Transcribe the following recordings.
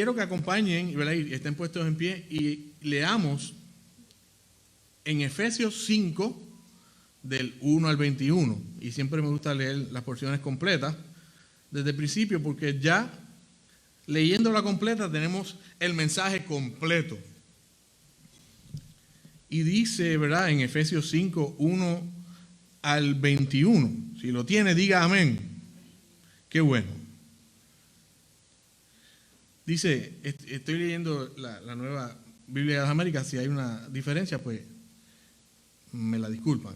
quiero que acompañen, ¿verdad?, y estén puestos en pie y leamos en Efesios 5, del 1 al 21. Y siempre me gusta leer las porciones completas desde el principio, porque ya leyéndola completa tenemos el mensaje completo. Y dice, ¿verdad?, en Efesios 5, 1 al 21. Si lo tiene, diga amén. Qué bueno. Dice, estoy leyendo la nueva Biblia de las Américas. Si hay una diferencia, pues me la disculpan.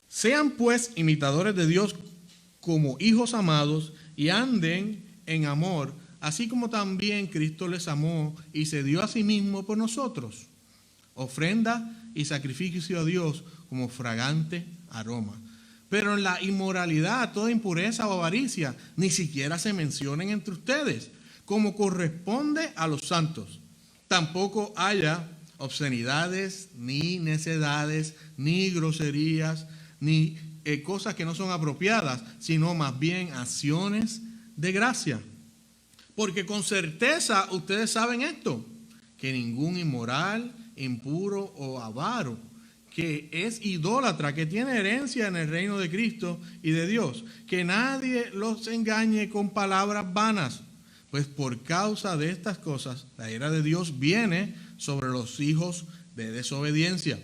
Sean pues imitadores de Dios como hijos amados y anden en amor, así como también Cristo les amó y se dio a sí mismo por nosotros, ofrenda y sacrificio a Dios como fragante aroma. Pero en la inmoralidad, toda impureza o avaricia, ni siquiera se mencionen entre ustedes, como corresponde a los santos. Tampoco haya obscenidades, ni necedades, ni groserías, ni cosas que no son apropiadas, sino más bien acciones de gracia. Porque con certeza ustedes saben esto, que ningún inmoral, impuro o avaro, que es idólatra, que tiene herencia en el reino de Cristo y de Dios, que nadie los engañe con palabras vanas, pues por causa de estas cosas la ira de Dios viene sobre los hijos de desobediencia.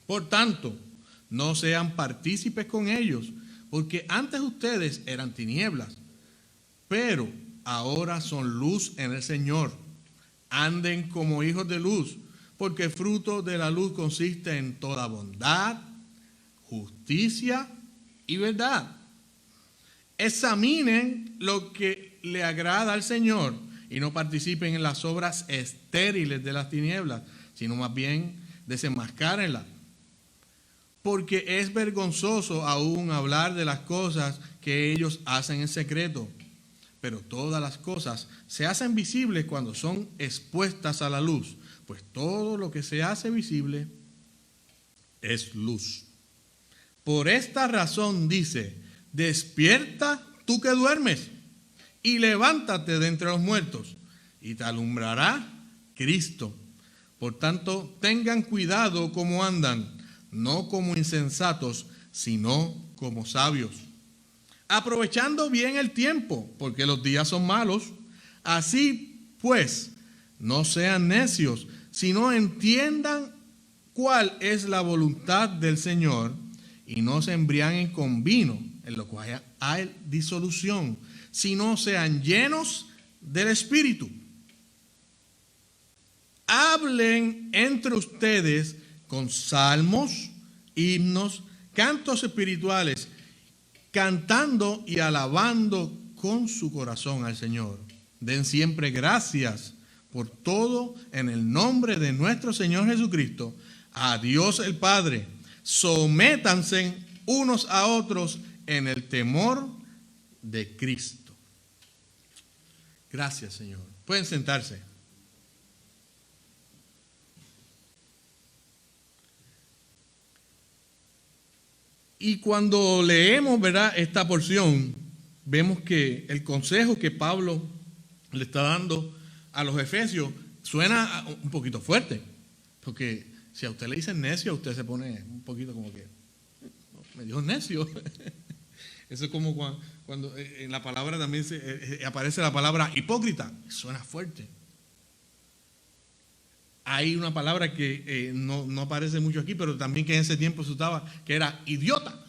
Por tanto, no sean partícipes con ellos, porque antes ustedes eran tinieblas, pero ahora son luz en el Señor. Anden como hijos de luz, porque el fruto de la luz consiste en toda bondad, justicia y verdad. Examinen lo que le agrada al Señor y no participen en las obras estériles de las tinieblas, sino más bien desenmascárenlas. Porque es vergonzoso aún hablar de las cosas que ellos hacen en secreto. Pero todas las cosas se hacen visibles cuando son expuestas a la luz, pues todo lo que se hace visible es luz. Por esta razón dice, despierta tú que duermes y levántate de entre los muertos y te alumbrará Cristo. Por tanto, tengan cuidado cómo andan, no como insensatos, sino como sabios, aprovechando bien el tiempo, porque los días son malos. Así pues, no sean necios, sino entiendan cuál es la voluntad del Señor, y no se embriaguen con vino, en lo cual hay disolución, sino sean llenos del Espíritu. Hablen entre ustedes con salmos, himnos, cantos espirituales, cantando y alabando con su corazón al Señor. Den siempre gracias por todo en el nombre de nuestro Señor Jesucristo, a Dios el Padre. Sométanse unos a otros en el temor de Cristo. Gracias, Señor. Pueden sentarse. Y cuando leemos, ¿verdad?, esta porción, vemos que el consejo que Pablo le está dando a los efesios suena un poquito fuerte. Porque si a usted le dicen necio, usted se pone un poquito como que, me dijo necio. Eso es como cuando en la palabra también aparece la palabra hipócrita. Suena fuerte. Hay una palabra que no aparece mucho aquí, pero también que en ese tiempo se usaba, que era idiota.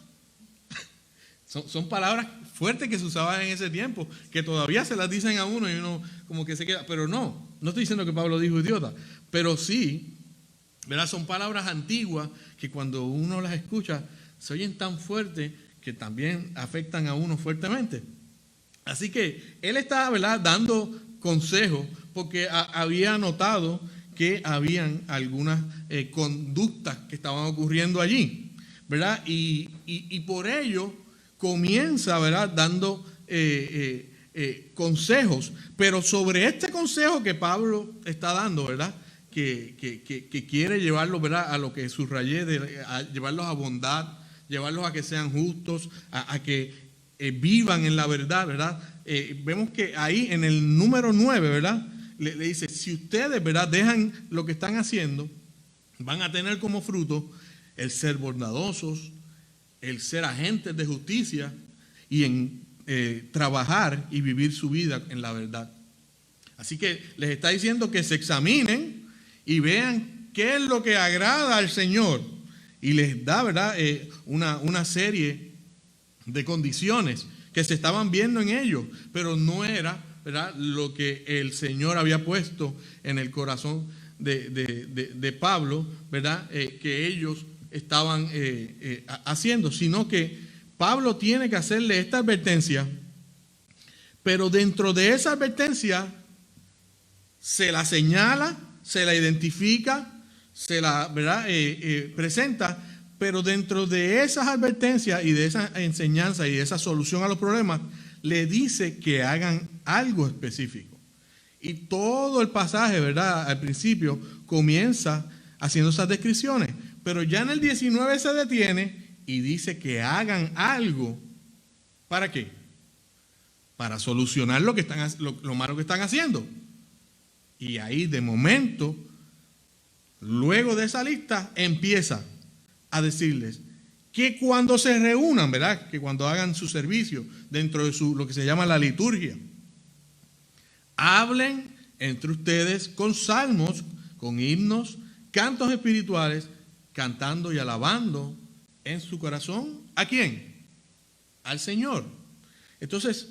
Son palabras fuertes que se usaban en ese tiempo, que todavía se las dicen a uno y uno como que se queda. Pero no estoy diciendo que Pablo dijo idiota, pero sí, ¿verdad? Son palabras antiguas que cuando uno las escucha se oyen tan fuertes que también afectan a uno fuertemente. Así que él está, ¿verdad?, dando consejos porque había notado que habían algunas conductas que estaban ocurriendo allí, ¿verdad? Y por ello comienza, ¿verdad?, dando consejos, pero sobre este consejo que Pablo está dando, ¿verdad?, que quiere llevarlos, ¿verdad?, a lo que subrayé, a llevarlos a bondad, llevarlos a que sean justos, a que vivan en la verdad, ¿verdad? Vemos que ahí en el número 9, ¿verdad? Le dice, si ustedes, ¿verdad?, dejan lo que están haciendo, van a tener como fruto el ser bondadosos, el ser agentes de justicia y en trabajar y vivir su vida en la verdad. Así que les está diciendo que se examinen y vean qué es lo que agrada al Señor. Y les da, ¿verdad?, una serie de condiciones que se estaban viendo en ellos, pero no era, ¿verdad?, lo que el Señor había puesto en el corazón de Pablo, ¿verdad?, que ellos estaban haciendo, sino que Pablo tiene que hacerle esta advertencia, pero dentro de esa advertencia se la señala, se la identifica, se la, ¿verdad?, presenta, pero dentro de esas advertencias y de esa enseñanza y de esa solución a los problemas, le dice que hagan algo específico. Y todo el pasaje, ¿verdad?, al principio comienza haciendo esas descripciones, pero ya en el 19 se detiene y dice que hagan algo. ¿Para qué? Para solucionar lo malo que están haciendo. Y ahí de momento, luego de esa lista, empieza a decirles que cuando se reúnan, ¿verdad?, que cuando hagan su servicio dentro de lo que se llama la liturgia, hablen entre ustedes con salmos, con himnos, cantos espirituales, cantando y alabando en su corazón. ¿A quién? Al Señor. Entonces,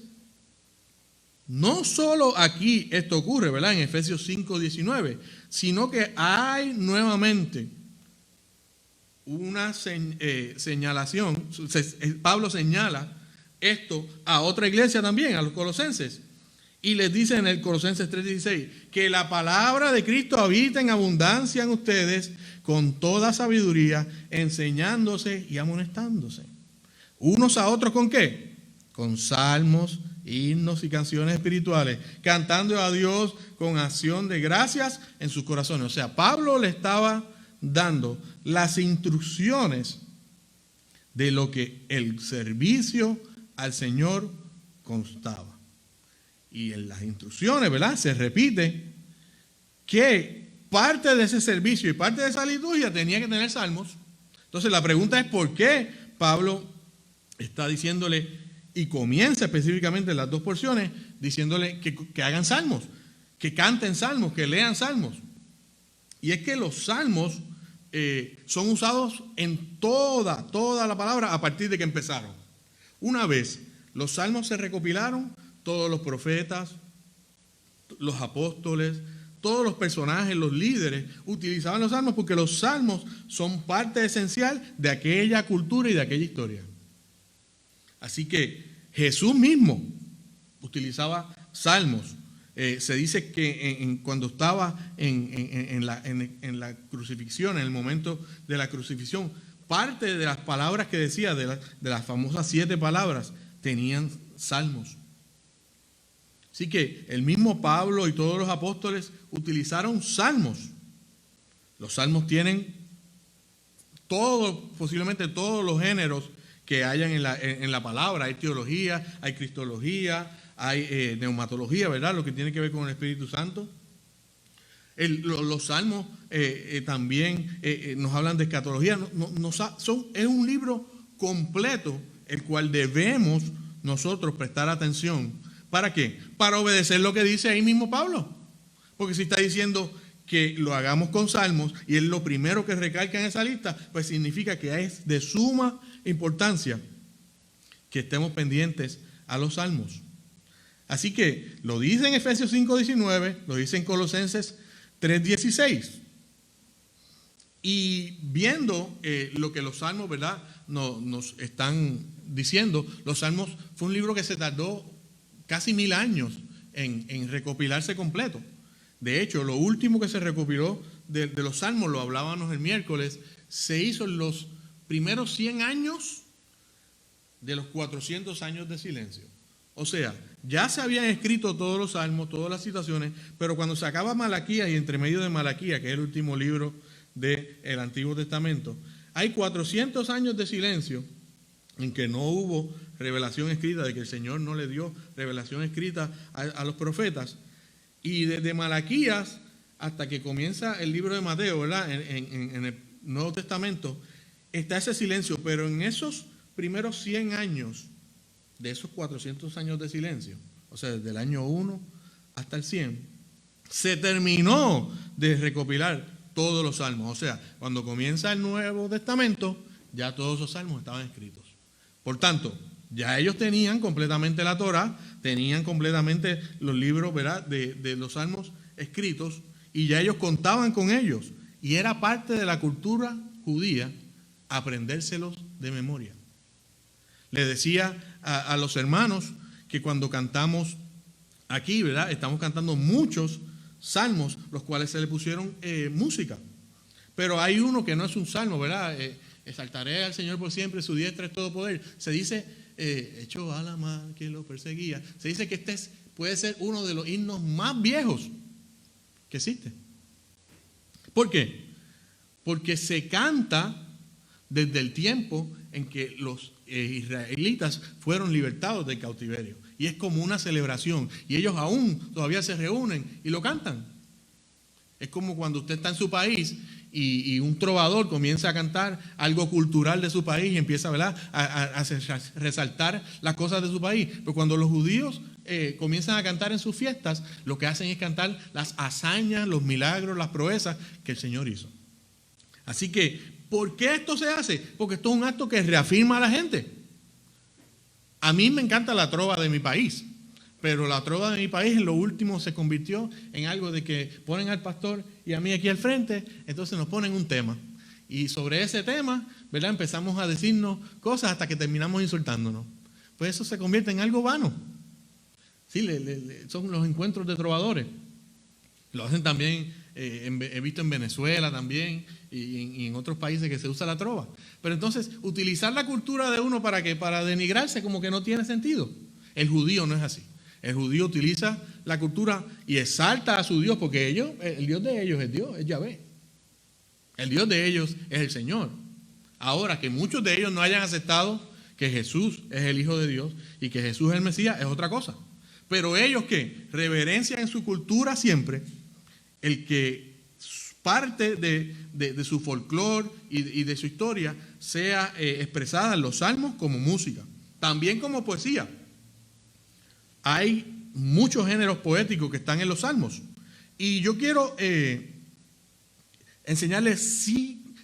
no solo aquí esto ocurre, ¿verdad?, en Efesios 5:19, sino que hay nuevamente una señalación. Pablo señala esto a otra iglesia también, a los colosenses, y les dice en el Colosenses 3:16 que la palabra de Cristo habita en abundancia en ustedes con toda sabiduría, enseñándose y amonestándose unos a otros. ¿Con qué? Con salmos, himnos y canciones espirituales, cantando a Dios con acción de gracias en sus corazones. O sea, Pablo le estaba dando las instrucciones de lo que el servicio al Señor constaba. Y en las instrucciones, ¿verdad?, se repite que parte de ese servicio y parte de esa liturgia tenía que tener salmos. Entonces la pregunta es ¿por qué Pablo está diciéndole, y comienza específicamente en las dos porciones, diciéndole que hagan salmos, que canten salmos, que lean salmos? Y es que los salmos son usados en toda la palabra a partir de que empezaron. Una vez los salmos se recopilaron, todos los profetas, los apóstoles, todos los personajes, los líderes utilizaban los salmos, porque los salmos son parte esencial de aquella cultura y de aquella historia. Así que Jesús mismo utilizaba salmos. Se dice que cuando estaba en la crucifixión, en el momento de la crucifixión, parte de las palabras que decía, de las famosas 7 palabras, tenían salmos. Así que el mismo Pablo y todos los apóstoles utilizaron salmos. Los salmos tienen posiblemente todos los géneros que hayan en la palabra. Hay teología, hay cristología, hay neumatología, ¿verdad?, lo que tiene que ver con el Espíritu Santo. Los salmos también nos hablan de escatología. Es un libro completo, el cual debemos nosotros prestar atención. ¿Para qué? Para obedecer lo que dice ahí mismo Pablo. Porque si está diciendo que lo hagamos con salmos y es lo primero que recalca en esa lista, pues significa que es de suma importancia que estemos pendientes a los salmos. Así que lo dice en Efesios 5:19, lo dice en Colosenses 3:16. Y viendo lo que los salmos, ¿verdad?, nos están diciendo, los salmos fue un libro que se tardó casi 1000 años en recopilarse completo. De hecho, lo último que se recopiló de los salmos, lo hablábamos el miércoles, se hizo en los primeros 100 años de los 400 años de silencio. O sea, ya se habían escrito todos los salmos, todas las situaciones, pero cuando se acaba Malaquías y entre medio de Malaquías, que es el último libro del Antiguo Testamento, hay 400 años de silencio en que no hubo revelación escrita, de que el Señor no le dio revelación escrita a los profetas. Y desde Malaquías hasta que comienza el libro de Mateo, ¿verdad? En el Nuevo Testamento, está ese silencio, pero en esos primeros 100 años, de esos 400 años de silencio, o sea, desde el año 1 hasta el 100, se terminó de recopilar todos los salmos. O sea, cuando comienza el Nuevo Testamento, ya todos esos salmos estaban escritos. Por tanto, ya ellos tenían completamente la Torá, tenían completamente los libros, ¿verdad?, de los salmos escritos, y ya ellos contaban con ellos. Y era parte de la cultura judía aprendérselos de memoria. Le decía a los hermanos que cuando cantamos aquí, ¿verdad?, estamos cantando muchos salmos, los cuales se le pusieron música. Pero hay uno que no es un salmo, ¿verdad? Exaltaré al Señor por siempre, su diestra es todo poder. Se dice, echó a la mar que lo perseguía. Se dice que puede ser uno de los himnos más viejos que existe. ¿Por qué? Porque se canta desde el tiempo en que los israelitas fueron libertados del cautiverio. Y es como una celebración. Y ellos aún todavía se reúnen y lo cantan. Es como cuando usted está en su país y un trovador comienza a cantar algo cultural de su país y empieza, ¿verdad?, a resaltar las cosas de su país. Pero cuando los judíos comienzan a cantar en sus fiestas, lo que hacen es cantar las hazañas, los milagros, las proezas que el Señor hizo. Así que, ¿por qué esto se hace? Porque esto es un acto que reafirma a la gente. A mí me encanta la trova de mi país, pero la trova de mi país en lo último se convirtió en algo de que ponen al pastor y a mí aquí al frente, entonces nos ponen un tema. Y sobre ese tema, ¿verdad?, empezamos a decirnos cosas hasta que terminamos insultándonos. Pues eso se convierte en algo vano. Sí, son los encuentros de trovadores. Lo hacen también, he visto en Venezuela también y en otros países que se usa la trova. Pero entonces, utilizar la cultura de uno para denigrarse como que no tiene sentido. El judío no es así. El judío utiliza la cultura y exalta a su Dios, porque el Dios de ellos es Dios, es Yahvé. El Dios de ellos es el Señor. Ahora, que muchos de ellos no hayan aceptado que Jesús es el Hijo de Dios y que Jesús es el Mesías es otra cosa. Pero ellos que reverencian en su cultura siempre el que parte de su folclore y de su historia sea expresada en los salmos como música, también como poesía. Hay muchos géneros poéticos que están en los salmos. Y yo quiero enseñarles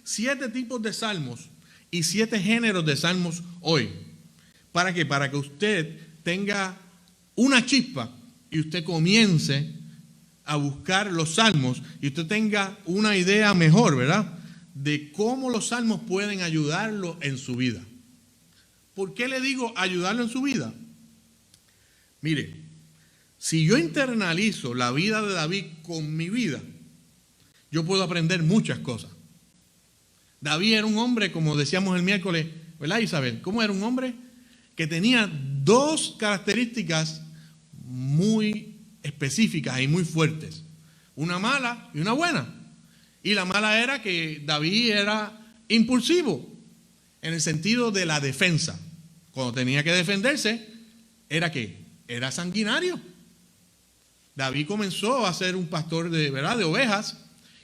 7 tipos de salmos y 7 géneros de salmos hoy. ¿Para qué? Para que usted tenga una chispa y usted comience a buscar los salmos y usted tenga una idea mejor, ¿verdad?, de cómo los salmos pueden ayudarlo en su vida. ¿Por qué le digo ayudarlo en su vida? Mire, si yo internalizo la vida de David con mi vida, yo puedo aprender muchas cosas. David era un hombre, como decíamos el miércoles, ¿verdad, Isabel? ¿Cómo era un hombre? Que tenía 2 características muy específicas y muy fuertes. Una mala y una buena. Y la mala era que David era impulsivo en el sentido de la defensa. Cuando tenía que defenderse, ¿era qué? Era sanguinario. David comenzó a ser un pastor de ovejas,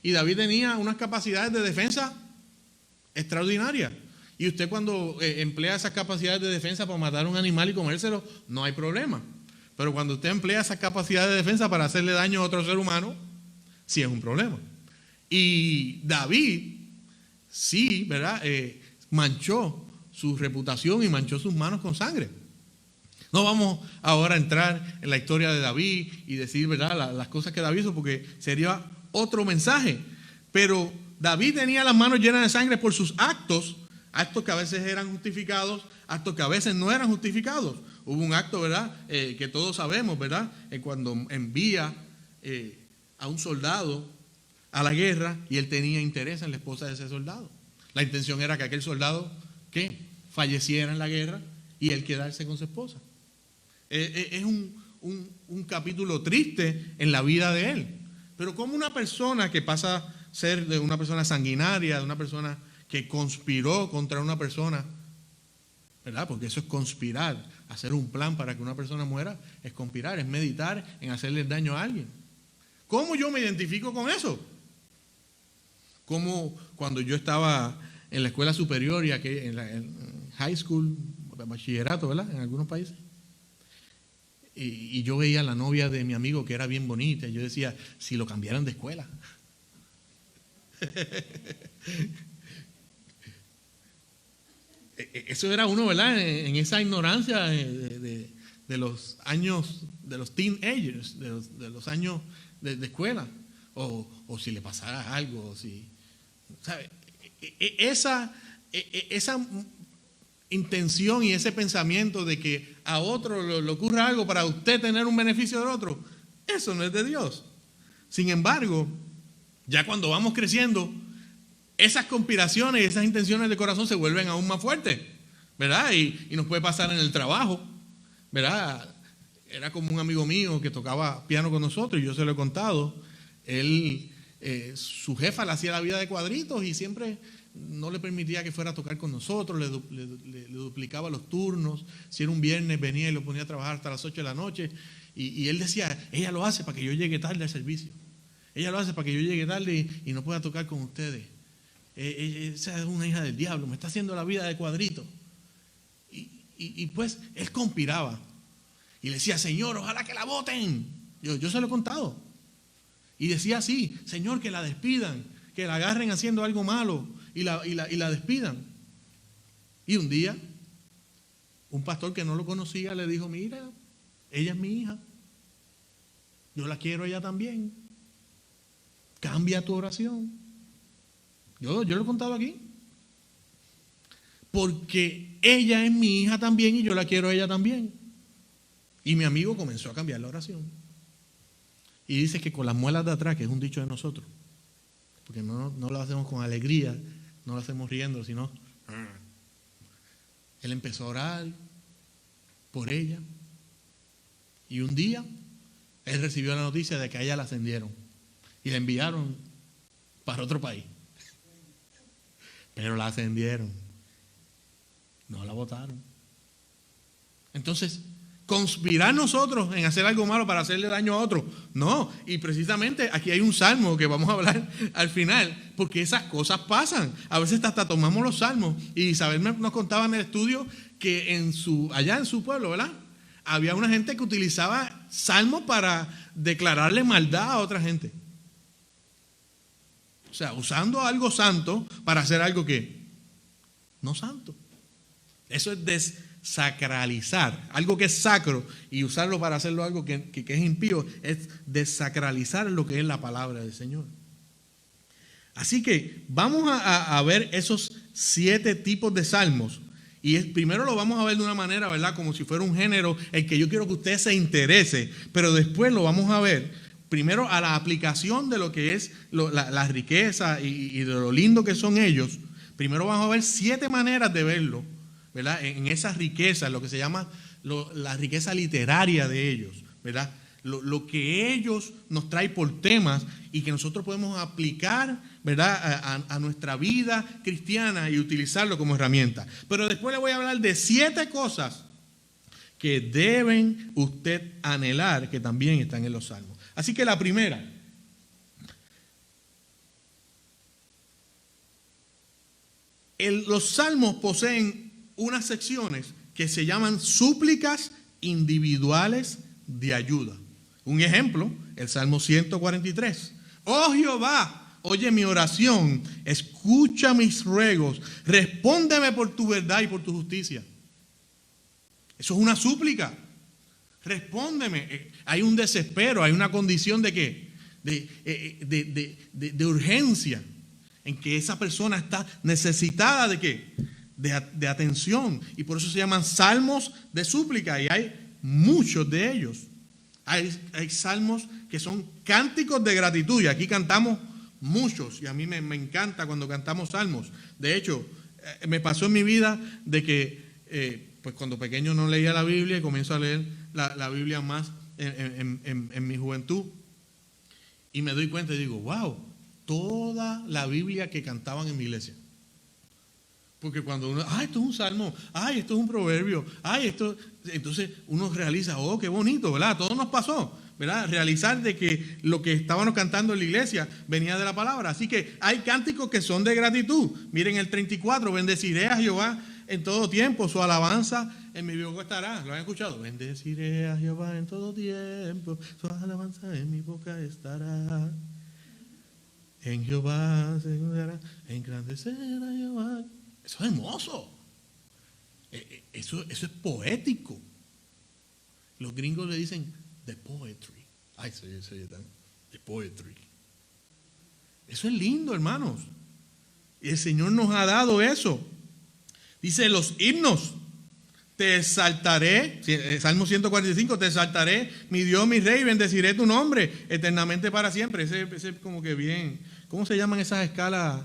y David tenía unas capacidades de defensa extraordinarias. Y usted cuando emplea esas capacidades de defensa para matar a un animal y comérselo, no hay problema. Pero cuando usted emplea esas capacidades de defensa para hacerle daño a otro ser humano, sí es un problema. Y David, sí, ¿verdad?, manchó su reputación y manchó sus manos con sangre. No vamos ahora a entrar en la historia de David y decir, ¿verdad?, las cosas que David hizo, porque sería otro mensaje. Pero David tenía las manos llenas de sangre por sus actos que a veces eran justificados, actos que a veces no eran justificados. Hubo un acto, ¿verdad?, que todos sabemos, ¿verdad?, cuando envía a un soldado a la guerra y él tenía interés en la esposa de ese soldado. La intención era que aquel soldado falleciera en la guerra y él quedarse con su esposa. Es un capítulo triste en la vida de él. Pero como una persona que pasa a ser de una persona sanguinaria, de una persona que conspiró contra una persona, ¿verdad? Porque eso es conspirar. Hacer un plan para que una persona muera es conspirar, es meditar en hacerle daño a alguien. ¿Cómo yo me identifico con eso? Como cuando yo estaba en la escuela superior y aquí en high school, bachillerato, ¿verdad? En algunos países. Y yo veía a la novia de mi amigo que era bien bonita. Y yo decía, si lo cambiaran de escuela. Eso era uno, ¿verdad? En esa ignorancia de los años, de los teenagers, de los años de escuela. O si le pasara algo, o si, ¿sabe? Esa intención y ese pensamiento de que a otro le ocurra algo para usted tener un beneficio del otro, eso no es de Dios. Sin embargo, ya cuando vamos creciendo, esas conspiraciones y esas intenciones de corazón se vuelven aún más fuertes, ¿verdad? Y nos puede pasar en el trabajo, ¿verdad? Era como un amigo mío que tocaba piano con nosotros y yo se lo he contado. Él, su jefa le hacía la vida de cuadritos y siempre no le permitía que fuera a tocar con nosotros, le duplicaba los turnos. Si era un viernes, venía y lo ponía a trabajar hasta las 8 de la noche. Y él decía, ella lo hace para que yo llegue tarde al servicio. Ella lo hace para que yo llegue tarde y no pueda tocar con ustedes. Esa es una hija del diablo, me está haciendo la vida de cuadrito. Y pues él conspiraba. Y le decía, Señor, ojalá que la voten. Yo se lo he contado. Y decía así, Señor, que la despidan, que la agarren haciendo algo malo y la despidan. Y un día, un pastor que no lo conocía le dijo, mira, ella es mi hija. Yo la quiero a ella también. Cambia tu oración. Yo lo he contado aquí. Porque ella es mi hija también y yo la quiero a ella también. Y mi amigo comenzó a cambiar la oración. Y dice que con las muelas de atrás, que es un dicho de nosotros, porque no lo hacemos con alegría, no lo hacemos riendo, sino él empezó a orar por ella. Y un día él recibió la noticia de que a ella la ascendieron y la enviaron para otro país. Pero la ascendieron, no la votaron. Entonces, conspirar nosotros en hacer algo malo para hacerle daño a otro, no. Y precisamente aquí hay un salmo que vamos a hablar al final, porque esas cosas pasan. A veces hasta tomamos los salmos. Y Isabel nos contaba en el estudio que allá en su pueblo, ¿verdad? Había una gente que utilizaba salmos para declararle maldad a otra gente. O sea, usando algo santo para hacer algo que no santo. Eso es desacralizar. Algo que es sacro y usarlo para hacerlo algo que es impío es desacralizar lo que es la palabra del Señor. Así que vamos a ver esos 7 tipos de salmos. Y primero lo vamos a ver de una manera, ¿verdad? Como si fuera un género el que yo quiero que usted se interese. Pero después lo vamos a ver primero a la aplicación de lo que es la riqueza y de lo lindo que son ellos. Primero vamos a ver 7 maneras de verlo, ¿verdad? En esa riqueza, lo que se llama la riqueza literaria de ellos, ¿verdad? Lo que ellos nos traen por temas y que nosotros podemos aplicar, ¿verdad? A nuestra vida cristiana y utilizarlo como herramienta. Pero después le voy a hablar de 7 cosas que deben usted anhelar, que también están en los salmos. Así que la primera, los salmos poseen unas secciones que se llaman súplicas individuales de ayuda. Un ejemplo, el Salmo 143. Oh Jehová, oye mi oración, escucha mis ruegos, respóndeme por tu verdad y por tu justicia. Eso es una súplica. Respóndeme. Hay un desespero, hay una condición de ¿qué? De urgencia, en que esa persona está necesitada de ¿qué? De atención. Y por eso se llaman salmos de súplica. Y hay muchos de ellos. Hay salmos que son cánticos de gratitud. Y aquí cantamos muchos. Y a mí me encanta cuando cantamos salmos. De hecho, me pasó en mi vida de que pues cuando pequeño no leía la Biblia y comienzo a leer la Biblia más en mi juventud. Y me doy cuenta y digo, wow, toda la Biblia que cantaban en mi iglesia. Porque cuando uno, esto es un salmo, esto es un proverbio, entonces uno realiza, qué bonito, ¿verdad? Todo nos pasó, ¿verdad? Realizar de que lo que estábamos cantando en la iglesia venía de la palabra. Así que hay cánticos que son de gratitud. Miren el 34, bendeciré a Jehová en todo tiempo, su alabanza en mi boca estará. ¿Lo han escuchado? Bendeciré a Jehová en todo tiempo, su alabanza en mi boca estará. En Jehová se gloriará, engrandecer a Jehová. Eso es hermoso. Eso es poético. Los gringos le dicen the poetry. The poetry. Eso es lindo, hermanos. Y el Señor nos ha dado eso. Dice los himnos. Te exaltaré, Salmo 145, te exaltaré, mi Dios, mi Rey, bendeciré tu nombre eternamente para siempre. Ese como que bien. ¿Cómo se llaman esas escalas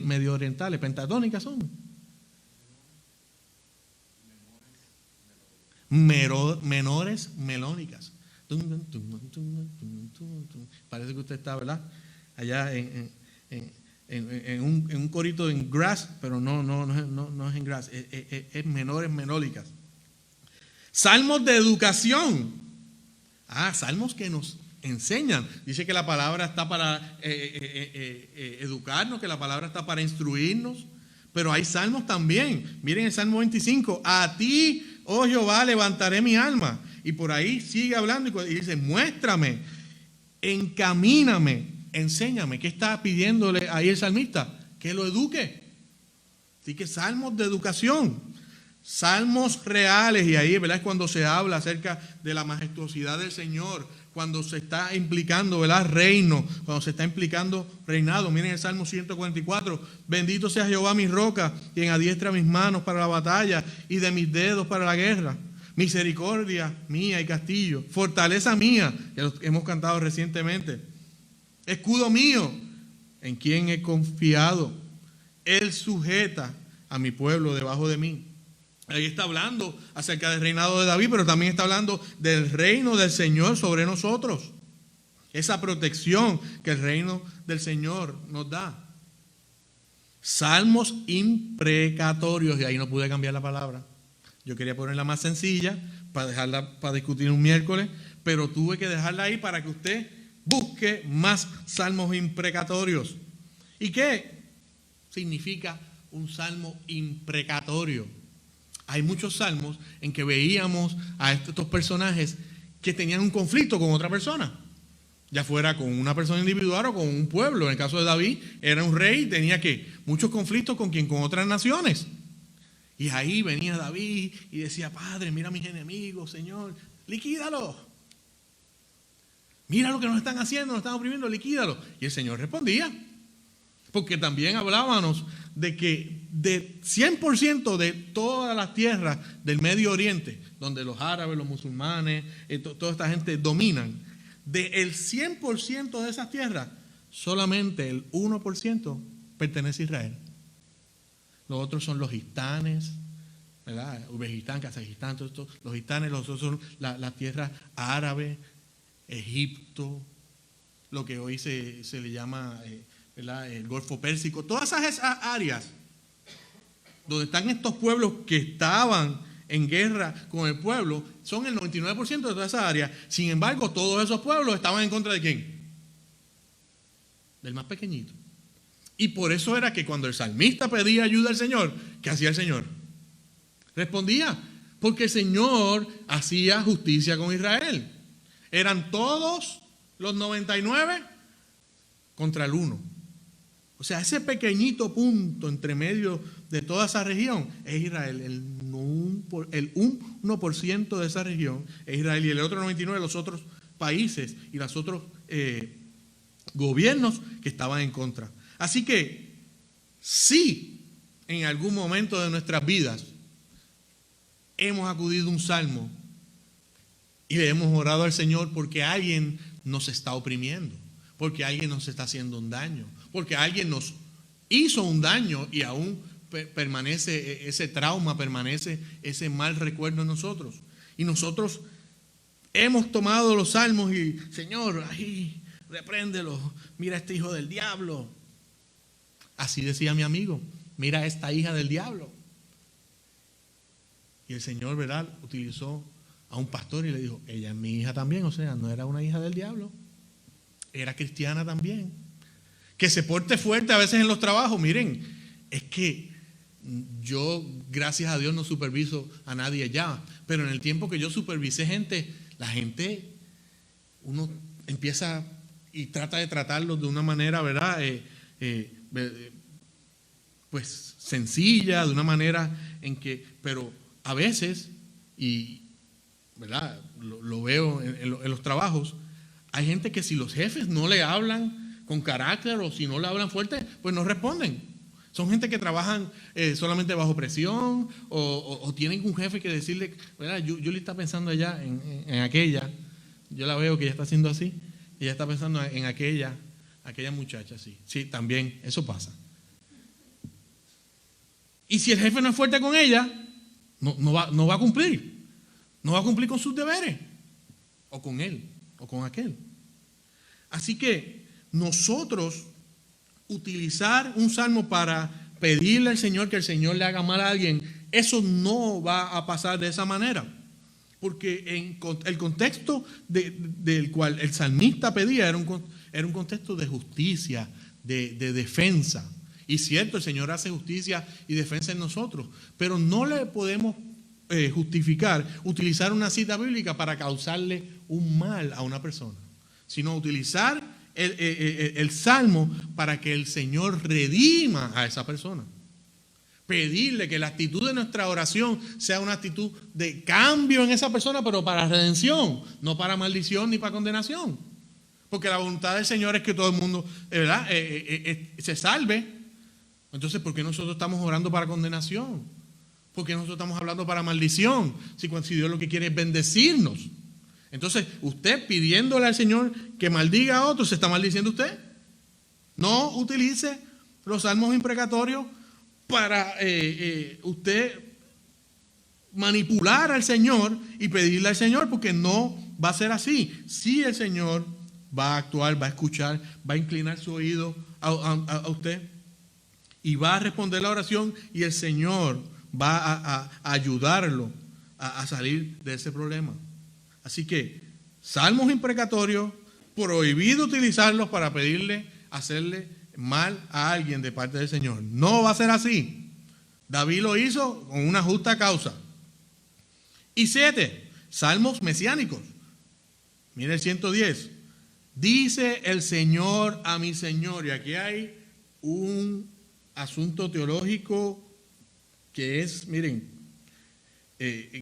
medio orientales? Pentatónicas son. Menores melónicas. Parece que usted está, ¿verdad? Allá en un corito en grass, pero no es en grass, es menores melódicas. Salmos de educación. Salmos que nos enseñan. Dice que la palabra está para educarnos, que la palabra está para instruirnos. Pero hay salmos también. Miren el Salmo 25. A ti, oh Jehová, levantaré mi alma. Y por ahí sigue hablando y dice, muéstrame, encamíname, enséñame. ¿Qué está pidiéndole ahí el salmista? Que lo eduque. Así que salmos de educación, salmos reales, y ahí, ¿verdad?, es cuando se habla acerca de la majestuosidad del Señor, cuando se está implicando, ¿verdad?, reino, cuando se está implicando reinado. Miren el Salmo 144, bendito sea Jehová mi roca, quien adiestra mis manos para la batalla y de mis dedos para la guerra. Misericordia mía y castillo, fortaleza mía, ya lo hemos cantado recientemente. Escudo mío, en quien he confiado. Él sujeta a mi pueblo debajo de mí. Ahí está hablando acerca del reinado de David, pero también está hablando del reino del Señor sobre nosotros. Esa protección que el reino del Señor nos da. Salmos imprecatorios, y ahí no pude cambiar la palabra. Yo quería ponerla más sencilla para dejarla para discutir un miércoles, pero tuve que dejarla ahí para que usted busque más salmos imprecatorios. ¿Y qué significa un salmo imprecatorio? Hay muchos salmos en que veíamos a estos personajes que tenían un conflicto con otra persona, ya fuera con una persona individual o con un pueblo. En el caso de David, era un rey y tenía muchos conflictos con otras naciones. Y ahí venía David y decía, Padre, mira a mis enemigos, Señor, liquídalos. Mira lo que nos están haciendo, nos están oprimiendo, liquídalos. Y el Señor respondía. Porque también hablábamos de que de 100% de todas las tierras del Medio Oriente, donde los árabes, los musulmanes, toda esta gente dominan, del 100% de esas tierras, solamente el 1% pertenece a Israel. Los otros son los gitanes, ¿verdad? Uzbekistán, Kazajistán, los gitanes, los otros son las tierras árabes, Egipto, lo que hoy se le llama el Golfo Pérsico, todas esas áreas donde están estos pueblos que estaban en guerra con el pueblo, son el 99% de todas esas áreas. Sin embargo, todos esos pueblos estaban en contra de ¿quién? Del más pequeñito. Y por eso era que cuando el salmista pedía ayuda al Señor, ¿qué hacía el Señor? Respondía, porque el Señor hacía justicia con Israel. Eran todos los 99 contra el 1. O sea, ese pequeñito punto entre medio de toda esa región es Israel. El 1% de esa región es Israel, y el otro 99% los otros países y los otros gobiernos que estaban en contra. Así que, si en algún momento de nuestras vidas hemos acudido a un salmo y le hemos orado al Señor porque alguien nos está oprimiendo, porque alguien nos está haciendo un daño, porque alguien nos hizo un daño y aún permanece ese trauma, permanece ese mal recuerdo en nosotros. Y nosotros hemos tomado los salmos y, Señor, ahí, repréndelo, mira a este hijo del diablo. Así decía mi amigo mira esta hija del diablo. Y el Señor, ¿verdad?, utilizó a un pastor y le dijo, ella es mi hija también, o sea, no era una hija del diablo, era cristiana también. Que se porte fuerte a veces en los trabajos. Miren, es que yo, gracias a Dios, no superviso a nadie allá, pero en el tiempo que yo supervisé gente, la gente, uno empieza y trata de tratarlos de una manera, ¿verdad?, pues sencilla, de una manera en que, pero a veces, y ¿verdad?, lo veo en los trabajos, hay gente que si los jefes no le hablan con carácter o si no le hablan fuerte, pues no responden. Son gente que trabajan solamente bajo presión o tienen un jefe que decirle, ¿verdad?, Julie está pensando allá en aquella, yo la veo que ella está haciendo así, y ella está pensando en aquella muchacha, sí. Sí, también, eso pasa. Y si el jefe no es fuerte con ella, no va a cumplir. No va a cumplir con sus deberes. O con él, o con aquel. Así que nosotros utilizar un salmo para pedirle al Señor que el Señor le haga mal a alguien, eso no va a pasar de esa manera. Porque en el contexto del cual el salmista pedía era un contexto de justicia, de defensa. Y cierto, el Señor hace justicia y defensa en nosotros, pero no le podemos justificar utilizar una cita bíblica para causarle un mal a una persona, sino utilizar el salmo para que el Señor redima a esa persona. Pedirle que la actitud de nuestra oración sea una actitud de cambio en esa persona, pero para redención, no para maldición ni para condenación. Porque la voluntad del Señor es que todo el mundo, ¿verdad?, se salve. Entonces, ¿por qué nosotros estamos orando para condenación? ¿Por qué nosotros estamos hablando para maldición? Si Dios lo que quiere es bendecirnos. Entonces, usted pidiéndole al Señor que maldiga a otros, ¿se está maldiciendo usted? No utilice los salmos imprecatorios para usted manipular al Señor y pedirle al Señor, porque no va a ser así. Sí, el Señor va a actuar, va a escuchar, va a inclinar su oído a usted y va a responder la oración, y el Señor va a ayudarlo a salir de ese problema. Así que salmos imprecatorios, prohibido utilizarlos para pedirle, hacerle mal a alguien de parte del Señor. No va a ser así. David lo hizo con una justa causa. Y 7, salmos mesiánicos. Mire el 110. Dice el Señor a mi Señor. Y aquí hay un asunto teológico que es, miren,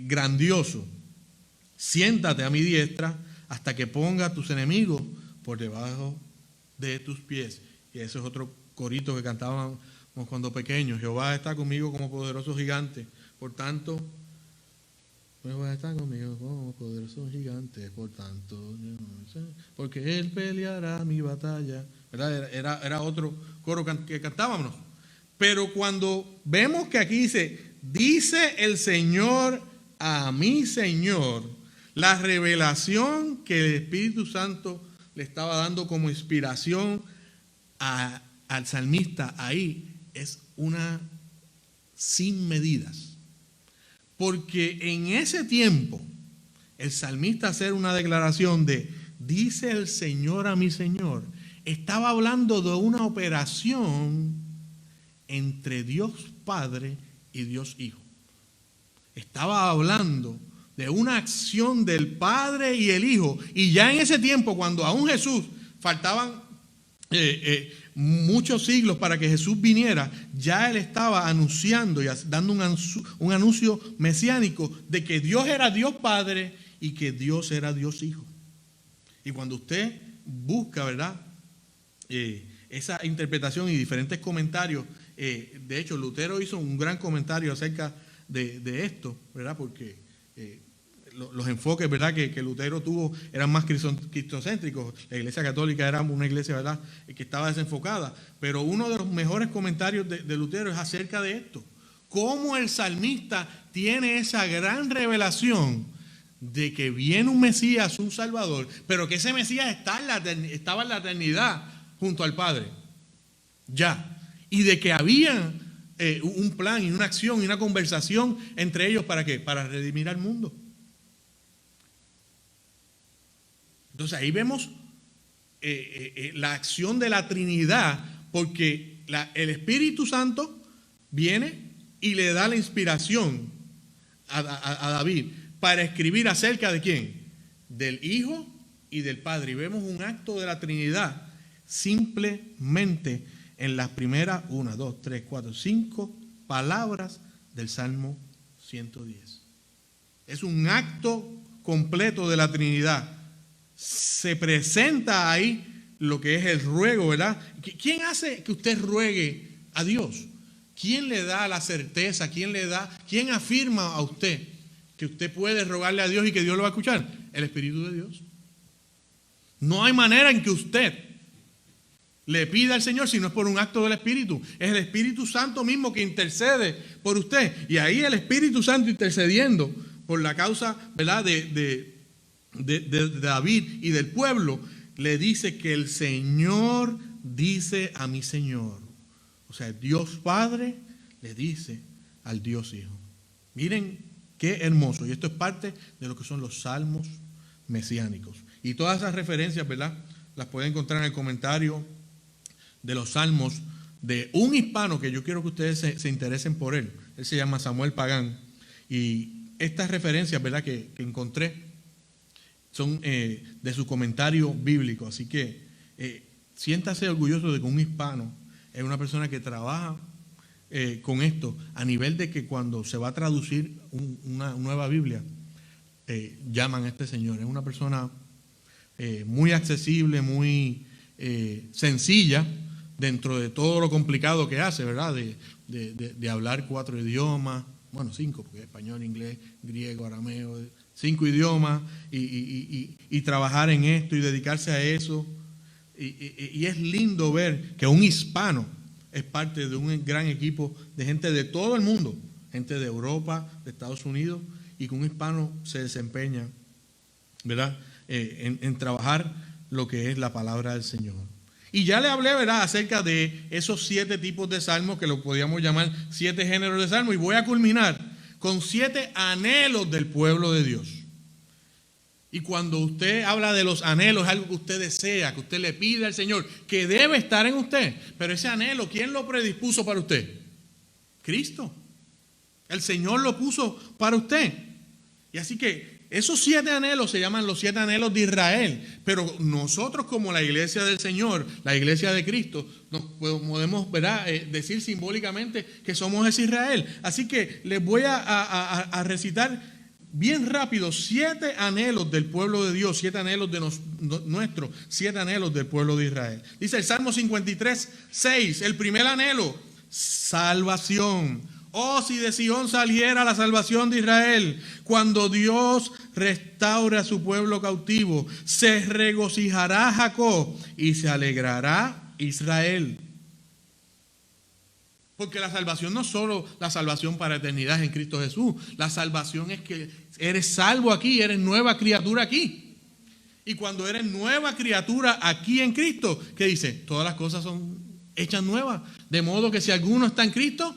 grandioso. Siéntate a mi diestra hasta que ponga a tus enemigos por debajo de tus pies. Y eso es otro corito que cantábamos cuando pequeños. Jehová está conmigo como poderoso gigante. Por tanto, Jehová está conmigo como poderoso gigante. Por tanto, porque Él peleará mi batalla. ¿Verdad? Era otro coro que cantábamos. Pero cuando vemos que aquí dice el Señor a mi Señor, la revelación que el Espíritu Santo le estaba dando como inspiración al salmista ahí es una sin medidas. Porque en ese tiempo, el salmista hacer una declaración de dice el Señor a mi Señor, estaba hablando de una operación entre Dios Padre y Dios Hijo. Estaba hablando de una acción del Padre y el Hijo. Y ya en ese tiempo, cuando aún Jesús faltaban muchos siglos para que Jesús viniera, ya Él estaba anunciando y dando un anuncio mesiánico de que Dios era Dios Padre y que Dios era Dios Hijo. Y cuando usted busca, ¿verdad?, esa interpretación y diferentes comentarios, de hecho Lutero hizo un gran comentario acerca de esto, ¿verdad?, porque los enfoques, ¿verdad?, que Lutero tuvo eran más cristocéntricos. La Iglesia Católica era una iglesia, ¿verdad?, que estaba desenfocada. Pero uno de los mejores comentarios de Lutero es acerca de esto. Cómo el salmista tiene esa gran revelación de que viene un Mesías, un Salvador, pero que ese Mesías estaba en la eternidad junto al Padre. Ya. Y de que habían un plan y una acción y una conversación entre ellos. ¿Para qué? Para redimir al mundo. Entonces ahí vemos la acción de la Trinidad, porque el Espíritu Santo viene y le da la inspiración a David para escribir acerca de ¿quién? Del Hijo y del Padre. Y vemos un acto de la Trinidad simplemente en las primeras 1, 2, 3, 4, 5 palabras del Salmo 110. Es un acto completo de la Trinidad. Se presenta ahí lo que es el ruego, ¿verdad? ¿Quién hace que usted ruegue a Dios? ¿Quién le da la certeza? ¿Quién afirma a usted que usted puede rogarle a Dios y que Dios lo va a escuchar? El Espíritu de Dios. No hay manera en que usted le pida al Señor si no es por un acto del Espíritu. Es el Espíritu Santo mismo que intercede por usted. Y ahí el Espíritu Santo intercediendo por la causa, ¿verdad?, de David y del pueblo, le dice que el Señor dice a mi Señor. O sea, Dios Padre le dice al Dios Hijo. Miren qué hermoso. Y esto es parte de lo que son los salmos mesiánicos. Y todas esas referencias, ¿verdad?, las pueden encontrar en el comentario de los salmos de un hispano que yo quiero que ustedes se interesen por él. Él se llama Samuel Pagán. Y estas referencias, ¿verdad?, que encontré son de su comentario bíblico. Así que siéntase orgulloso de que un hispano es una persona que trabaja con esto, a nivel de que cuando se va a traducir una nueva Biblia, llaman a este señor. Es una persona muy accesible, muy sencilla dentro de todo lo complicado que hace, ¿verdad? De hablar 4 idiomas, bueno, 5, porque español, inglés, griego, arameo, 5 idiomas, y trabajar en esto y dedicarse a eso. Y es lindo ver que un hispano es parte de un gran equipo de gente de todo el mundo, gente de Europa, de Estados Unidos, y que un hispano se desempeña, ¿verdad?, en trabajar lo que es la palabra del Señor. Y ya le hablé, ¿verdad?, acerca de esos 7 tipos de salmos, que lo podríamos llamar 7 géneros de salmos, y voy a culminar con 7 anhelos del pueblo de Dios. Y cuando usted habla de los anhelos, es algo que usted desea, que usted le pide al Señor, que debe estar en usted. Pero ese anhelo, ¿quién lo predispuso para usted? Cristo. El Señor lo puso para usted. Y así que esos 7 anhelos se llaman los 7 anhelos de Israel. Pero nosotros, como la iglesia del Señor, la iglesia de Cristo, nos podemos, ¿verdad?, decir simbólicamente que somos ese Israel. Así que les voy a recitar bien rápido 7 anhelos del pueblo de Dios, 7 anhelos de nuestros, 7 anhelos del pueblo de Israel. Dice el Salmo 53, 6, el primer anhelo, salvación. Oh, si de Sión saliera la salvación de Israel. Cuando Dios restaure a su pueblo cautivo, se regocijará Jacob y se alegrará Israel. Porque la salvación no es solo la salvación para eternidad en Cristo Jesús. La salvación es que eres salvo aquí, eres nueva criatura aquí. Y cuando eres nueva criatura aquí en Cristo, ¿qué dice? Todas las cosas son hechas nuevas. De modo que si alguno está en Cristo,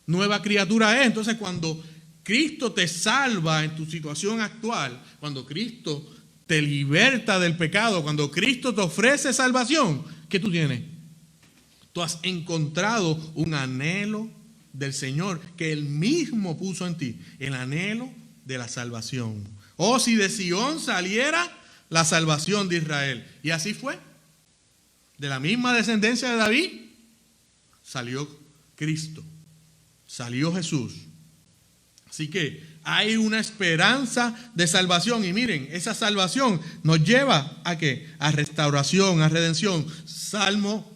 nueva criatura es. Entonces, cuando Cristo te salva en tu situación actual, cuando Cristo te liberta del pecado, cuando Cristo te ofrece salvación, ¿qué tú tienes? Tú has encontrado un anhelo del Señor que Él mismo puso en ti, el anhelo de la salvación. Oh, si de Sión saliera la salvación de Israel. Y así fue. De la misma descendencia de David salió Cristo, salió Jesús. Así que hay una esperanza de salvación. Y miren, esa salvación nos lleva ¿a qué? A restauración, a redención. Salmo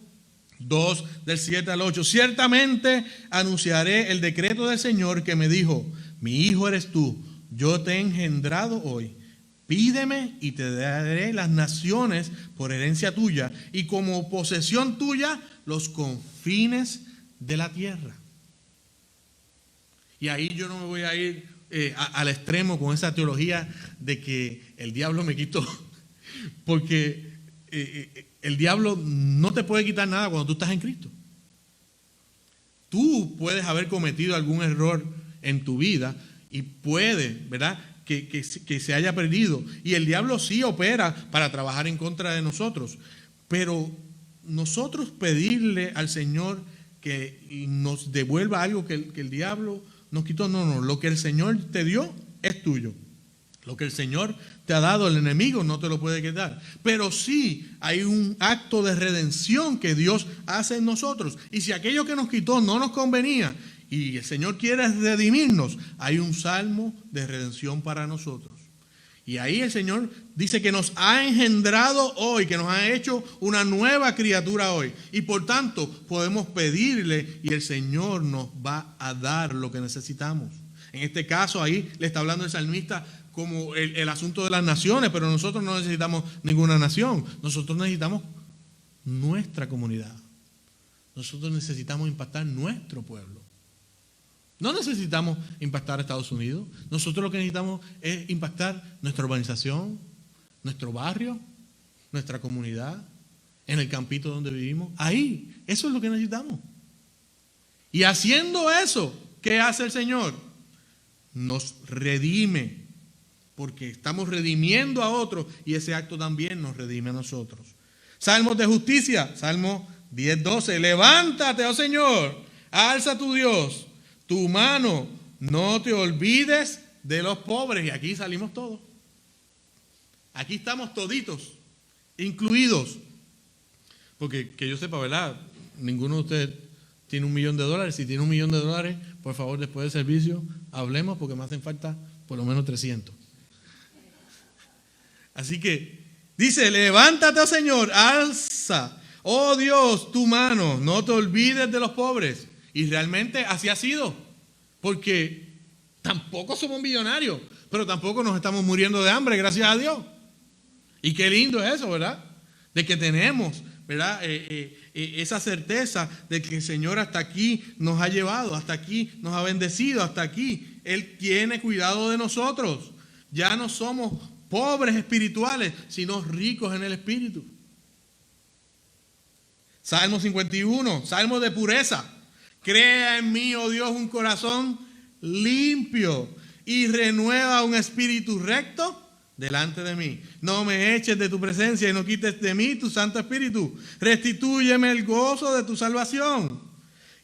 2, del 7 al 8. Ciertamente anunciaré el decreto del Señor que me dijo: mi hijo eres tú, yo te he engendrado hoy. Pídeme y te daré las naciones por herencia tuya, y como posesión tuya los confines de la tierra. Y ahí yo no me voy a ir al extremo con esa teología de que el diablo me quitó, porque el diablo no te puede quitar nada cuando tú estás en Cristo. Tú puedes haber cometido algún error en tu vida y puede, ¿verdad?, que se haya perdido. Y el diablo sí opera para trabajar en contra de nosotros. Pero nosotros pedirle al Señor que nos devuelva algo que el diablo nos quitó, no. Lo que el Señor te dio es tuyo. Lo que el Señor te ha dado, el enemigo no te lo puede quitar. Pero sí hay un acto de redención que Dios hace en nosotros. Y si aquello que nos quitó no nos convenía y el Señor quiere redimirnos, hay un salmo de redención para nosotros. Y ahí el Señor dice que nos ha engendrado hoy, que nos ha hecho una nueva criatura hoy. Y por tanto podemos pedirle y el Señor nos va a dar lo que necesitamos. En este caso ahí le está hablando el salmista como el asunto de las naciones, pero nosotros no necesitamos ninguna nación. Nosotros necesitamos nuestra comunidad. Nosotros necesitamos impactar nuestro pueblo. No necesitamos impactar a Estados Unidos. Nosotros lo que necesitamos es impactar nuestra urbanización, nuestro barrio, nuestra comunidad, en el campito donde vivimos. Ahí, eso es lo que necesitamos. Y haciendo eso, ¿qué hace el Señor? Nos redime, porque estamos redimiendo a otros y ese acto también nos redime a nosotros. Salmos de justicia, Salmo 10:12. Levántate, oh Señor, alza tu Dios, tu mano, no te olvides de los pobres. Y aquí salimos todos. Aquí estamos toditos, incluidos. Porque que yo sepa, ¿verdad? Ninguno de ustedes tiene $1 millón. Si tiene $1 millón, por favor, después del servicio, hablemos porque me hacen falta por lo menos 300. Así que dice, levántate, oh Señor, alza, oh Dios, tu mano, no te olvides de los pobres. Y realmente así ha sido, porque tampoco somos millonarios, pero tampoco nos estamos muriendo de hambre, gracias a Dios. Y qué lindo es eso, ¿verdad? De que tenemos, ¿verdad? Esa certeza de que el Señor hasta aquí nos ha llevado, hasta aquí nos ha bendecido, hasta aquí Él tiene cuidado de nosotros. Ya no somos pobres espirituales, sino ricos en el espíritu. Salmo 51, salmo de pureza. Crea en mí, oh Dios, un corazón limpio y renueva un espíritu recto delante de mí. No me eches de tu presencia y no quites de mí tu Santo Espíritu. Restitúyeme el gozo de tu salvación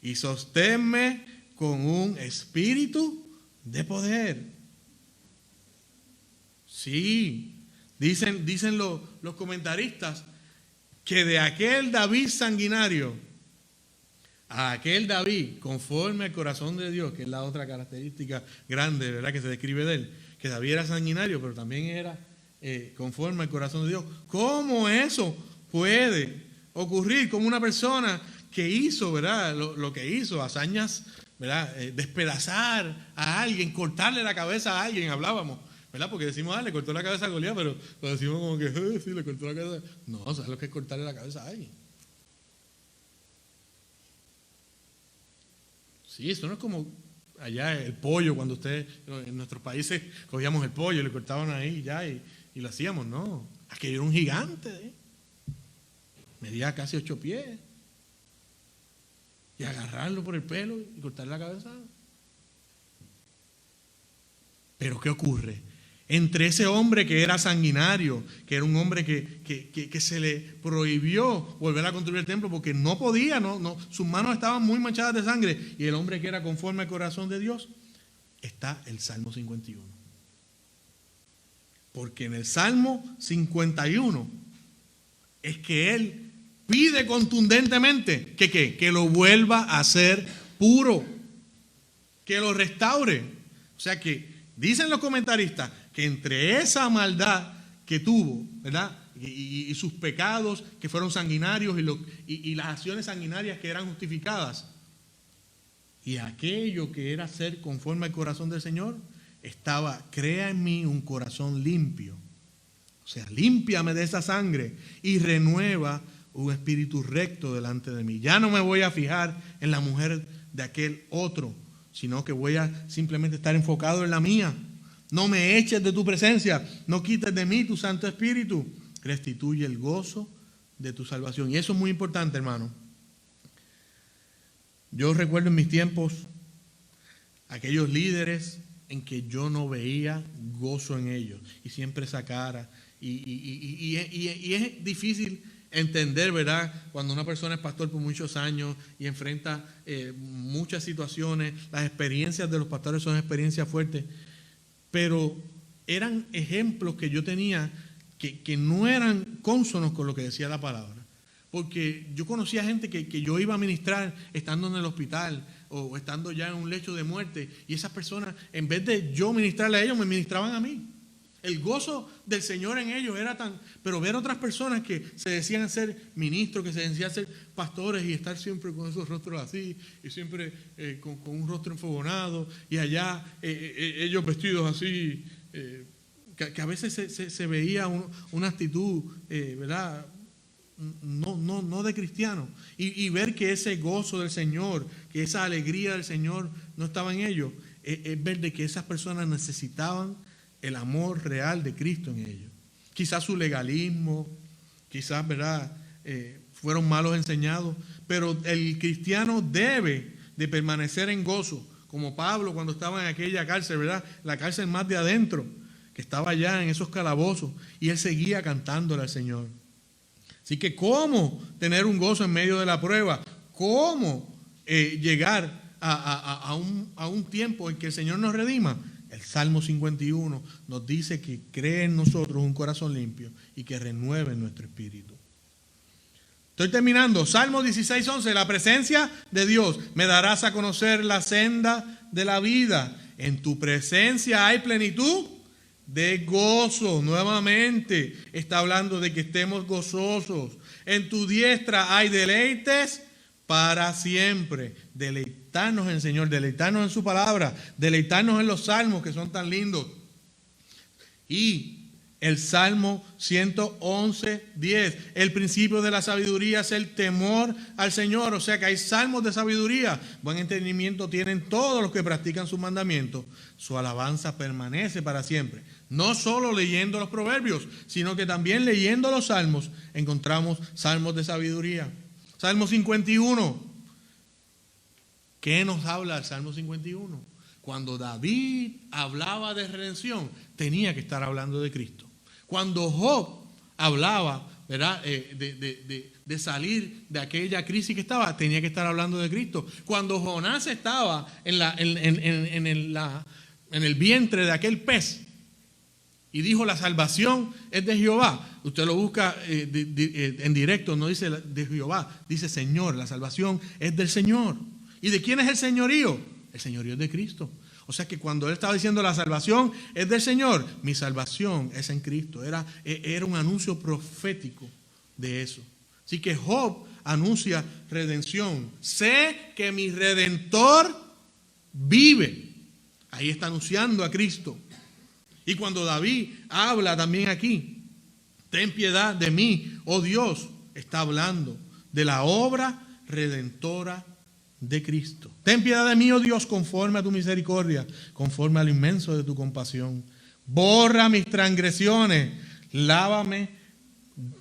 y sosténme con un espíritu de poder. Sí, dicen los comentaristas que de aquel David sanguinario a aquel David conforme al corazón de Dios, que es la otra característica grande, ¿verdad?, que se describe de él, que David era sanguinario, pero también era conforme al corazón de Dios. ¿Cómo eso puede ocurrir? Como una persona que hizo, ¿verdad?, lo que hizo, hazañas, ¿verdad?, despedazar a alguien, cortarle la cabeza a alguien, hablábamos, ¿verdad? Porque decimos, le cortó la cabeza a Goliat, pero lo decimos como que, sí, le cortó la cabeza. No, ¿sabes lo que es cortarle la cabeza a alguien? Sí, eso no es como allá el pollo, cuando ustedes, en nuestros países, cogíamos el pollo y le cortaban ahí ya y lo hacíamos. No, aquello era un gigante, medía casi 8 pies. Y agarrarlo por el pelo y cortarle la cabeza. Pero ¿qué ocurre? Entre ese hombre que era sanguinario, que era un hombre que se le prohibió volver a construir el templo porque no podía, sus manos estaban muy manchadas de sangre, y el hombre que era conforme al corazón de Dios, está el Salmo 51. Porque en el Salmo 51 es que él pide contundentemente que lo vuelva a hacer puro, que lo restaure. O sea que dicen los comentaristas que entre esa maldad que tuvo, ¿verdad?, y sus pecados que fueron sanguinarios y las acciones sanguinarias que eran justificadas, y aquello que era ser conforme al corazón del Señor, estaba, crea en mí un corazón limpio. O sea, límpiame de esa sangre y renueva un espíritu recto delante de mí. Ya no me voy a fijar en la mujer de aquel otro, sino que voy a simplemente estar enfocado en la mía. No me eches de tu presencia, no quites de mí tu Santo Espíritu. Restituye el gozo de tu salvación. Y eso es muy importante, hermano. Yo recuerdo en mis tiempos aquellos líderes en que yo no veía gozo en ellos, y siempre esa cara, y es difícil entender, ¿verdad?, cuando una persona es pastor por muchos años y enfrenta muchas situaciones. Las experiencias de los pastores son experiencias fuertes, pero eran ejemplos que yo tenía que no eran cónsonos con lo que decía la palabra. Porque yo conocía gente que yo iba a ministrar estando en el hospital o estando ya en un lecho de muerte, y esas personas, en vez de yo ministrarle a ellos, me ministraban a mí. El gozo del Señor en ellos era tan... Pero ver otras personas que se decían ser ministros, que se decían ser pastores, y estar siempre con esos rostros así, y siempre con un rostro enfogonado, y allá ellos vestidos así, que a veces se veía una actitud, ¿verdad?, no de cristiano, y ver que ese gozo del Señor, que esa alegría del Señor no estaba en ellos, es ver de que esas personas necesitaban el amor real de Cristo en ellos. Quizás su legalismo, quizás, ¿verdad?, fueron malos enseñados, pero el cristiano debe de permanecer en gozo, como Pablo cuando estaba en aquella cárcel, ¿verdad?, la cárcel más de adentro, que estaba allá en esos calabozos, y él seguía cantándole al Señor. Así que, ¿cómo tener un gozo en medio de la prueba? ¿Cómo llegar a un tiempo en que el Señor nos redima? El Salmo 51 nos dice que cree en nosotros un corazón limpio y que renueve nuestro espíritu. Estoy terminando. Salmo 16:11. La presencia de Dios me darás a conocer la senda de la vida. En tu presencia hay plenitud de gozo. Nuevamente está hablando de que estemos gozosos. En tu diestra hay deleites para siempre. Deleitarnos en el Señor, deleitarnos en su palabra, deleitarnos en los salmos que son tan lindos. Y el Salmo 111:10, el principio de la sabiduría es el temor al Señor. O sea que hay salmos de sabiduría. Buen entendimiento tienen todos los que practican sus mandamientos. Su alabanza permanece para siempre. No solo leyendo los proverbios, sino que también leyendo los salmos encontramos salmos de sabiduría. Salmo 51. ¿Qué nos habla el Salmo 51? Cuando David hablaba de redención, tenía que estar hablando de Cristo. Cuando Job hablaba, ¿verdad?, de salir de aquella crisis que estaba, tenía que estar hablando de Cristo. Cuando Jonás estaba en el vientre de aquel pez y dijo: la salvación es de Jehová. Usted lo busca en directo, no dice de Jehová, dice Señor. La salvación es del Señor. ¿Y de quién es el señorío? El señorío es de Cristo. O sea que cuando él estaba diciendo la salvación es del Señor, mi salvación es en Cristo. Era un anuncio profético de eso. Así que Job anuncia redención. Sé que mi Redentor vive. Ahí está anunciando a Cristo. Y cuando David habla también aquí, ten piedad de mí, oh Dios, está hablando de la obra redentora de Cristo. Ten piedad de mí, oh Dios, conforme a tu misericordia, conforme a lo inmenso de tu compasión. Borra mis transgresiones, lávame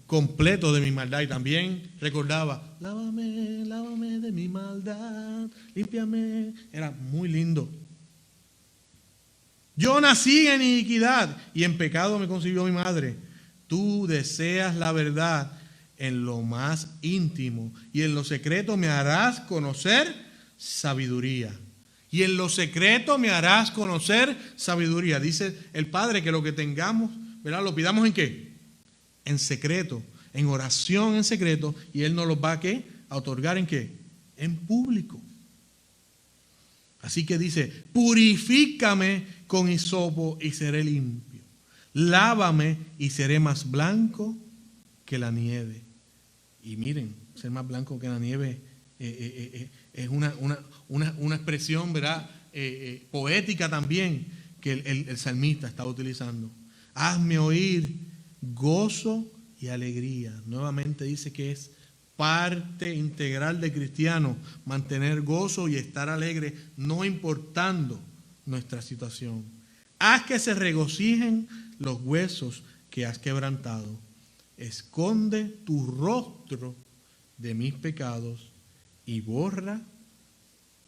completo de mi maldad. Y también recordaba: lávame, lávame de mi maldad, límpiame. Era muy lindo. Yo nací en iniquidad y en pecado me concibió mi madre. Tú deseas la verdad en lo más íntimo, y en lo secreto me harás conocer sabiduría. Y en lo secreto me harás conocer sabiduría. Dice el Padre que lo que tengamos, ¿verdad?, lo pidamos ¿en qué? En secreto, en oración en secreto, y Él nos lo va ¿qué? A otorgar ¿en qué? En público. Así que dice: purifícame con hisopo y seré limpio. Lávame y seré más blanco que la nieve. Y miren, ser más blanco que la nieve es una expresión, ¿verdad?, poética también, que el salmista está utilizando. Hazme oír gozo y alegría. Nuevamente dice que es parte integral del cristiano mantener gozo y estar alegre, no importando nuestra situación. Haz que se regocijen los huesos que has quebrantado. Esconde tu rostro de mis pecados y borra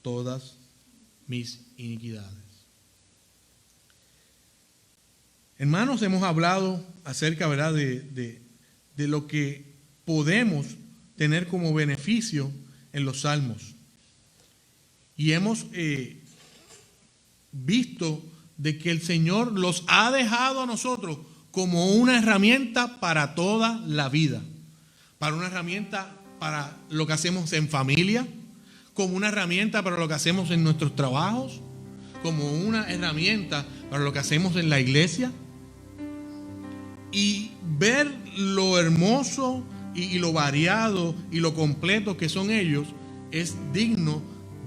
todas mis iniquidades. Hermanos, hemos hablado acerca, ¿verdad?, de lo que podemos tener como beneficio en los salmos. Y hemos visto de que el Señor los ha dejado a nosotros como una herramienta para toda la vida. Para una herramienta para lo que hacemos en familia, como una herramienta para lo que hacemos en nuestros trabajos, como una herramienta para lo que hacemos en la iglesia. Y ver lo hermoso y lo variado y lo completo que son ellos es digno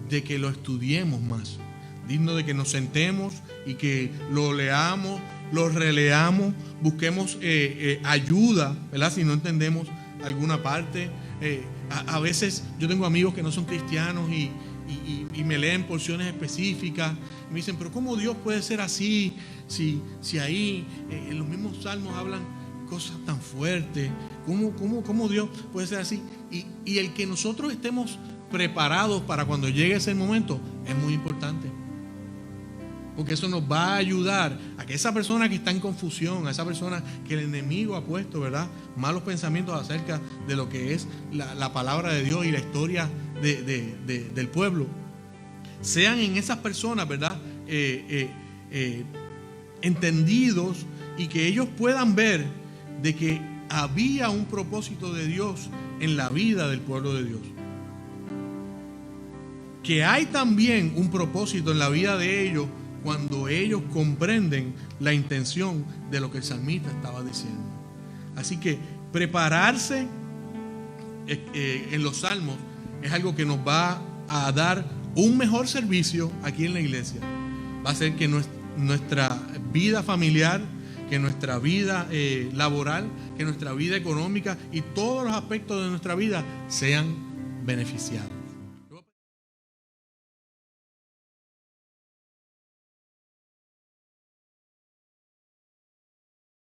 de que lo estudiemos más, digno de que nos sentemos y que lo leamos, lo releamos, busquemos ayuda, ¿verdad?, si no entendemos alguna parte. A veces yo tengo amigos que no son cristianos y me leen porciones específicas y me dicen, pero ¿cómo Dios puede ser así? Si ahí en los mismos salmos hablan cosas tan fuertes, ¿cómo Dios puede ser así? Y el que nosotros estemos preparados para cuando llegue ese momento es muy importante, porque eso nos va a ayudar a que esa persona que está en confusión, a esa persona que el enemigo ha puesto, ¿verdad?, malos pensamientos acerca de lo que es la palabra de Dios y la historia del pueblo, sean en esas personas, ¿verdad?, entendidos, y que ellos puedan ver de que había un propósito de Dios en la vida del pueblo de Dios, que hay también un propósito en la vida de ellos cuando ellos comprenden la intención de lo que el salmista estaba diciendo. Así que prepararse en los salmos es algo que nos va a dar un mejor servicio aquí en la iglesia. Va a hacer que nuestra vida familiar, que nuestra vida laboral, que nuestra vida económica y todos los aspectos de nuestra vida sean beneficiados.